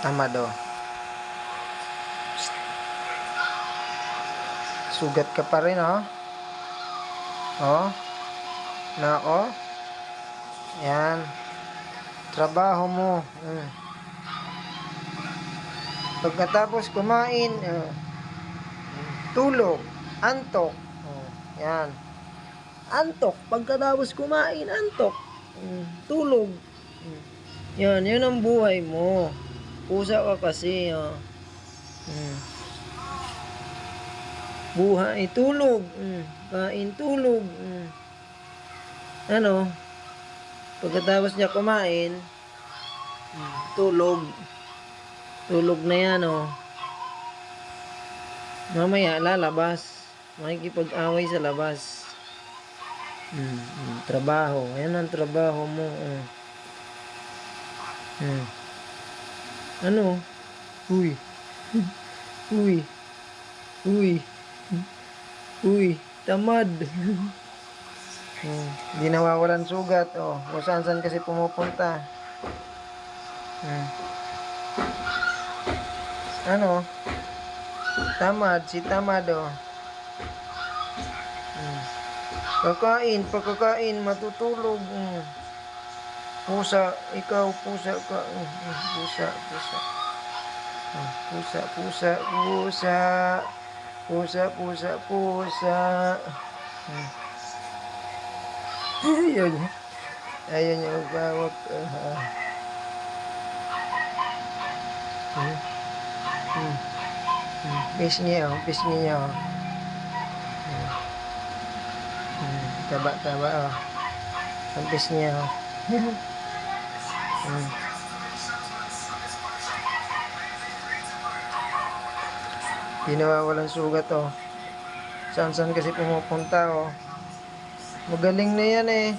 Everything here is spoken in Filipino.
Tamad oh. Sugat ka pa rin oh. Oh. Nako. Yan. Trabaho mo. Pagkatapos kumain, tulog, antok. Yan. Antok. Pagkatapos kumain, antok. Tulog. Yan, yun ang buhay mo. Pusa ka kasi. Buhay, tulog. Kain, tulog. Ano? Pagkatapos niya kumain, tulog. Tulog na yan, oh. Mamaya, lalabas. Makikipag-away sa labas. Trabaho. Ayan ang trabaho mo. Ano? Uy. Uy. Uy. Uy. Tamad. Hindi nawawalan sugat. Kung saan kasi pumupunta. Ano? Tamad. Si tamad, oh. Pagkakain, matutulog. Pusa, ikaw, pusa ka. Pusa. Ayaw niya magbawak. Pisngi niya, oh. Taba, oh. Ang pisngi niya, oh. Di nawawalan sugat, oh. Saan kasi pumupunta, oh. Magaling na yan, eh.